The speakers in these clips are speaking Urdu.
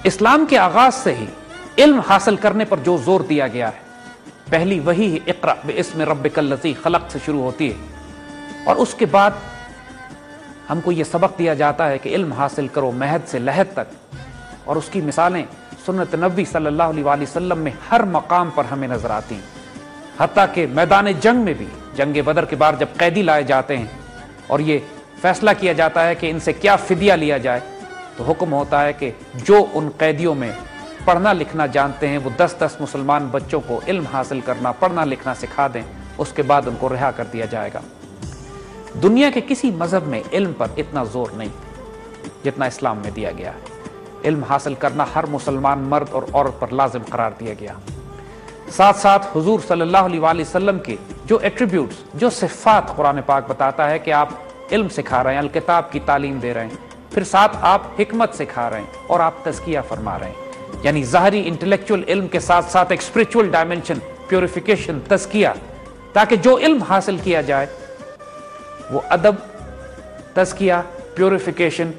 اسلام کے آغاز سے ہی علم حاصل کرنے پر جو زور دیا گیا ہے، پہلی وحی اقرأ باسم ربک الذی خلق سے شروع ہوتی ہے، اور اس کے بعد ہم کو یہ سبق دیا جاتا ہے کہ علم حاصل کرو مہد سے لحد تک، اور اس کی مثالیں سنت نبی صلی اللہ علیہ وآلہ وسلم میں ہر مقام پر ہمیں نظر آتی ہیں، حتیٰ کہ میدان جنگ میں بھی، جنگ بدر کے بعد جب قیدی لائے جاتے ہیں اور یہ فیصلہ کیا جاتا ہے کہ ان سے کیا فدیہ لیا جائے، تو حکم ہوتا ہے کہ جو ان قیدیوں میں پڑھنا لکھنا جانتے ہیں وہ 10 مسلمان بچوں کو علم حاصل کرنا پڑھنا لکھنا سکھا دیں، اس کے بعد ان کو رہا کر دیا جائے گا۔ دنیا کے کسی مذہب میں علم پر اتنا زور نہیں جتنا اسلام میں دیا گیا ہے۔ علم حاصل کرنا ہر مسلمان مرد اور عورت پر لازم قرار دیا گیا۔ ساتھ ساتھ حضور صلی اللہ علیہ وآلہ وسلم کے جو ایٹریبیوٹس، جو صفات قرآن پاک بتاتا ہے کہ آپ علم سکھا رہے ہیں، الکتاب کی تعلیم دے رہے ہیں، پھر ساتھ آپ حکمت سکھا رہے ہیں اور آپ تزکیہ فرما رہے ہیں، یعنی ظاہری انٹلیکچول علم کے ساتھ ساتھ ایک اسپرچول ڈائمنشن، پیوریفیکیشن، تزکیہ، تاکہ جو علم حاصل کیا جائے وہ ادب، تزکیہ، پیوریفیکیشن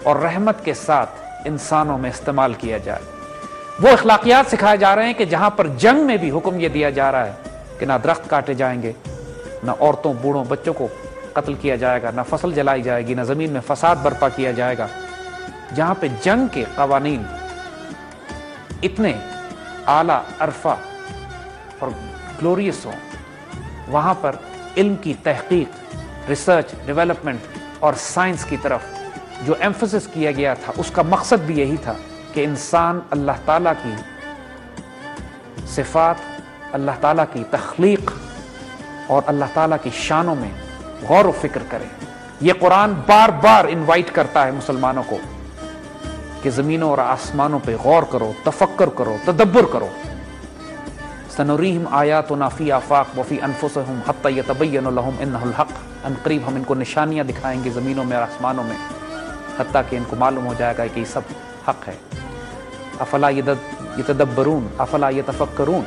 اور رحمت کے ساتھ انسانوں میں استعمال کیا جائے۔ وہ اخلاقیات سکھائے جا رہے ہیں کہ جہاں پر جنگ میں بھی حکم یہ دیا جا رہا ہے کہ نہ درخت کاٹے جائیں گے، نہ عورتوں بوڑھوں بچوں کو قتل کیا جائے گا، نہ فصل جلائی جائے گی، نہ زمین میں فساد برپا کیا جائے گا، جہاں پہ جنگ کے قوانین اتنے اعلیٰ عرفہ اور گلوریس ہوں، وہاں پر علم کی تحقیق، ریسرچ، ڈیولپمنٹ اور سائنس کی طرف جو ایمفسس کیا گیا تھا، اس کا مقصد بھی یہی تھا کہ انسان اللہ تعالیٰ کی صفات، اللہ تعالیٰ کی تخلیق اور اللہ تعالیٰ کی شانوں میں غور و فکر کرے۔ یہ قرآن بار بار انوائٹ کرتا ہے مسلمانوں کو کہ زمینوں اور آسمانوں پہ غور کرو، تفکر کرو، تدبر کرو۔ سنریہم آیاتنا فی آفاق وفی انفسہم حتی یتبین لہم انہ الحق، ان قریب ہم ان کو نشانیاں دکھائیں گے زمینوں میں اور آسمانوں میں، حتیٰ کہ ان کو معلوم ہو جائے گا کہ یہ سب حق ہے۔ افلا یتدبرون افلا یتفکرون،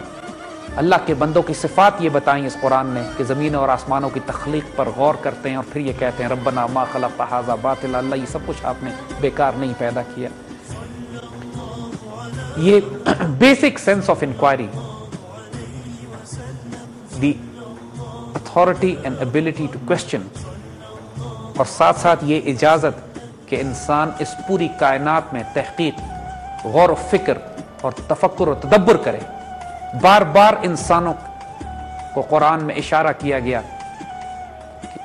اللہ کے بندوں کی صفات یہ بتائیں اس قرآن نے کہ زمین اور آسمانوں کی تخلیق پر غور کرتے ہیں اور پھر یہ کہتے ہیں ربنا ما خلقت ھذا باطلا، اللہ یہ سب کچھ آپ نے بیکار نہیں پیدا کیا۔ یہ basic sense of inquiry, the authority and ability to question, اور ساتھ ساتھ یہ اجازت کہ انسان اس پوری کائنات میں تحقیق، غور و فکر اور تفکر و تدبر کرے۔ بار بار انسانوں کو قرآن میں اشارہ کیا گیا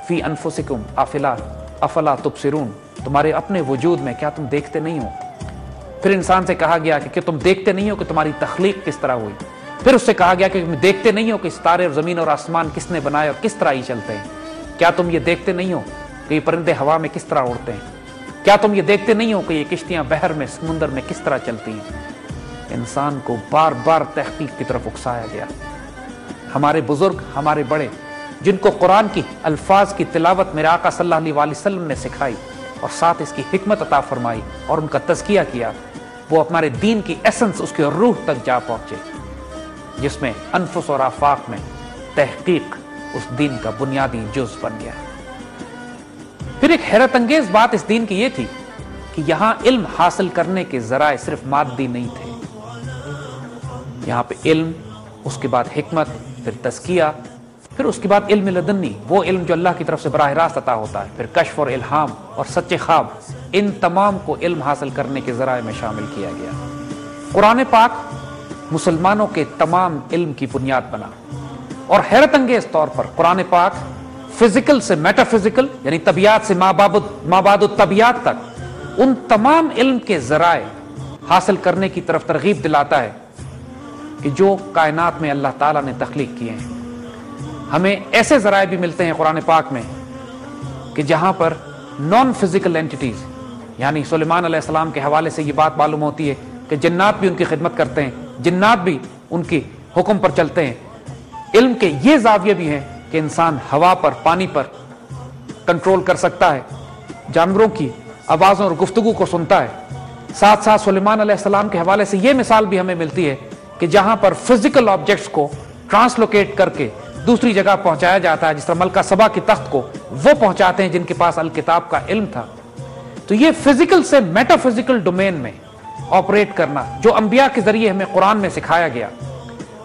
فی انفسکم افلا تبصرون، تمہارے اپنے وجود میں کیا تم دیکھتے نہیں ہو؟ پھر انسان سے کہا گیا کہ تم دیکھتے نہیں ہو کہ تمہاری تخلیق کس طرح ہوئی؟ پھر اس سے کہا گیا کہ تم دیکھتے نہیں ہو کہ ستارے اور زمین اور آسمان کس نے بنائے اور کس طرح ہی چلتے ہیں؟ کیا تم یہ دیکھتے نہیں ہو کہ یہ پرندے ہوا میں کس طرح اڑتے ہیں؟ کیا تم یہ دیکھتے نہیں ہو کہ یہ کشتیاں بحر میں، سمندر میں کس طرح چلتی ہیں؟ انسان کو بار بار تحقیق کی طرف اکسایا گیا۔ ہمارے بزرگ، ہمارے بڑے، جن کو قرآن کی الفاظ کی تلاوت میرے آقا صلی اللہ علیہ وآلہ وسلم نے سکھائی اور ساتھ اس کی حکمت عطا فرمائی اور ان کا تزکیہ کیا، وہ ہمارے دین کی ایسنس، اس کی روح تک جا پہنچے، جس میں انفس اور آفاق میں تحقیق اس دین کا بنیادی جز بن گیا۔ پھر ایک حیرت انگیز بات اس دین کی یہ تھی کہ یہاں علم حاصل کرنے کے ذرائع صرف مادی نہیں تھے، یہاں پہ علم، اس کے بعد حکمت، پھر تزکیہ، پھر اس کے بعد علم لدنی، وہ علم جو اللہ کی طرف سے براہ راست عطا ہوتا ہے، پھر کشف اور الہام اور سچے خواب، ان تمام کو علم حاصل کرنے کے ذرائع میں شامل کیا گیا۔ قرآن پاک مسلمانوں کے تمام علم کی بنیاد بنا، اور حیرت انگیز طور پر قرآن پاک فزیکل سے میٹا فزیکل، یعنی طبیعت سے مابعد الطبیعت تک، ان تمام علم کے ذرائع حاصل کرنے کی طرف ترغیب دلاتا ہے کہ جو کائنات میں اللہ تعالیٰ نے تخلیق کیے ہیں۔ ہمیں ایسے ذرائع بھی ملتے ہیں قرآن پاک میں کہ جہاں پر نان فزیکل اینٹیٹیز، یعنی سلیمان علیہ السلام کے حوالے سے یہ بات معلوم ہوتی ہے کہ جنات بھی ان کی خدمت کرتے ہیں، جنات بھی ان کی حکم پر چلتے ہیں۔ علم کے یہ زاویے بھی ہیں کہ انسان ہوا پر، پانی پر کنٹرول کر سکتا ہے، جانوروں کی آوازوں اور گفتگو کو سنتا ہے۔ ساتھ ساتھ سلیمان علیہ السلام کے حوالے سے یہ مثال بھی ہمیں ملتی ہے کہ جہاں پر فزیکل آبجیکٹس کو ٹرانسلوکیٹ کر کے دوسری جگہ پہنچایا جاتا ہے، جس طرح ملکہ سبا کی تخت کو وہ پہنچاتے ہیں جن کے پاس الکتاب کا علم تھا۔ تو یہ فزیکل سے میٹا فزیکل ڈومین میں آپریٹ کرنا جو انبیاء کے ذریعے ہمیں قرآن میں سکھایا گیا،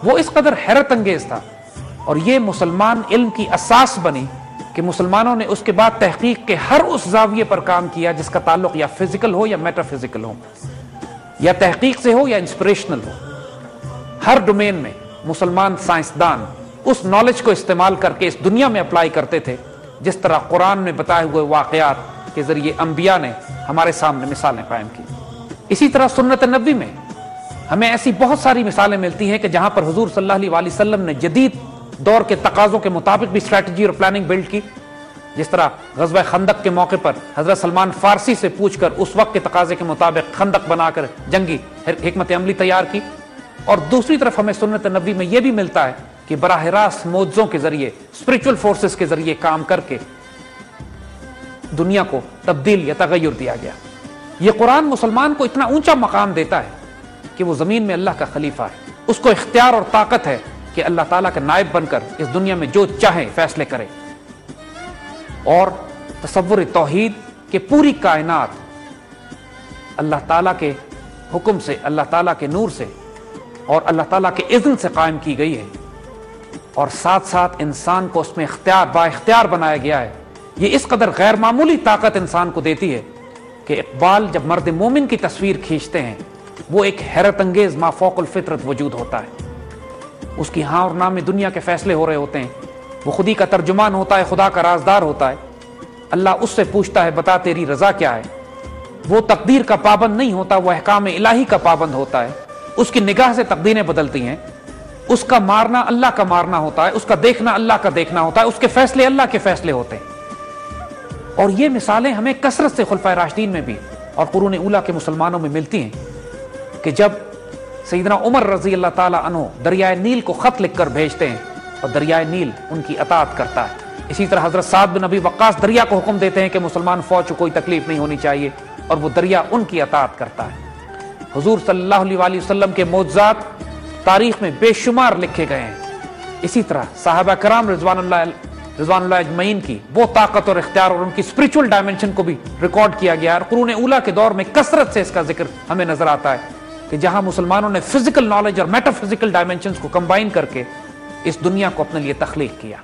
وہ اس قدر حیرت انگیز تھا، اور یہ مسلمان علم کی اساس بنی کہ مسلمانوں نے اس کے بعد تحقیق کے ہر اس زاویے پر کام کیا جس کا تعلق یا فزیکل ہو یا میٹا فزیکل ہو، یا تحقیق سے ہو یا انسپریشنل ہو۔ ہر ڈومین میں مسلمان سائنسدان اس نالج کو استعمال کر کے اس دنیا میں اپلائی کرتے تھے، جس طرح قرآن میں بتائے ہوئے واقعات کے ذریعے انبیاء نے ہمارے سامنے مثالیں قائم کی۔ اسی طرح سنت نبی میں ہمیں ایسی بہت ساری مثالیں ملتی ہیں کہ جہاں پر حضور صلی اللہ علیہ وسلم نے جدید دور کے تقاضوں کے مطابق بھی اسٹریٹجی اور پلاننگ بلڈ کی، جس طرح غزوہ خندق کے موقع پر حضرت سلمان فارسی سے پوچھ کر اس وقت کے تقاضے کے مطابق خندق بنا کر جنگی حکمت عملی تیار کی۔ اور دوسری طرف ہمیں سنت نبی میں یہ بھی ملتا ہے کہ براہ راست معجزوں کے ذریعے، اسپرچول فورسز کے ذریعے کام کر کے دنیا کو تبدیل یا تغیر دیا گیا۔ یہ قرآن مسلمان کو اتنا اونچا مقام دیتا ہے کہ وہ زمین میں اللہ کا خلیفہ ہے، اس کو اختیار اور طاقت ہے کہ اللہ تعالیٰ کا نائب بن کر اس دنیا میں جو چاہے فیصلے کرے، اور تصور توحید کہ پوری کائنات اللہ تعالیٰ کے حکم سے، اللہ تعالیٰ کے نور سے اور اللہ تعالیٰ کے اذن سے قائم کی گئی ہے، اور ساتھ ساتھ انسان کو اس میں با اختیار بنایا گیا ہے۔ یہ اس قدر غیر معمولی طاقت انسان کو دیتی ہے کہ اقبال جب مرد مومن کی تصویر کھینچتے ہیں وہ ایک حیرت انگیز مافوق الفطرت وجود ہوتا ہے۔ اس کی ہاں اور نہ میں دنیا کے فیصلے ہو رہے ہوتے ہیں، وہ خودی کا ترجمان ہوتا ہے، خدا کا رازدار ہوتا ہے۔ اللہ اس سے پوچھتا ہے بتا تیری رضا کیا ہے، وہ تقدیر کا پابند نہیں ہوتا، وہ احکام الہی کا پابند ہوتا ہے۔ اس کی نگاہ سے تقدیریں بدلتی ہیں، اس کا مارنا اللہ کا مارنا ہوتا ہے، اس کا دیکھنا اللہ کا دیکھنا ہوتا ہے، اس کے فیصلے اللہ کے فیصلے ہوتے ہیں۔ اور یہ مثالیں ہمیں کثرت سے خلفائے راشدین میں بھی اور قرون اولیٰ کے مسلمانوں میں ملتی ہیں کہ جب سیدنا عمر رضی اللہ تعالیٰ عنہ دریائے نیل کو خط لکھ کر بھیجتے ہیں اور دریائے نیل ان کی اطاعت کرتا ہے۔ اسی طرح حضرت سعد بن ابی وقاص دریا کو حکم دیتے ہیں کہ مسلمان فوج کو کوئی تکلیف نہیں ہونی چاہیے، اور وہ دریا ان کی اطاعت کرتا ہے۔ حضور صلی اللہ علیہ وسلم کے معجزات تاریخ میں بے شمار لکھے گئے ہیں۔ اسی طرح صحابہ کرام رضوان اللہ اجمعین کی وہ طاقت اور اختیار اور ان کی اسپرچول ڈائمنشن کو بھی ریکارڈ کیا گیا ہے، اور قرون اولیٰ کے دور میں کثرت سے اس کا ذکر ہمیں نظر آتا ہے کہ جہاں مسلمانوں نے فزیکل نالج اور میٹا فزیکل ڈائمنشنز کو کمبائن کر کے اس دنیا کو اپنے لیے تخلیق کیا۔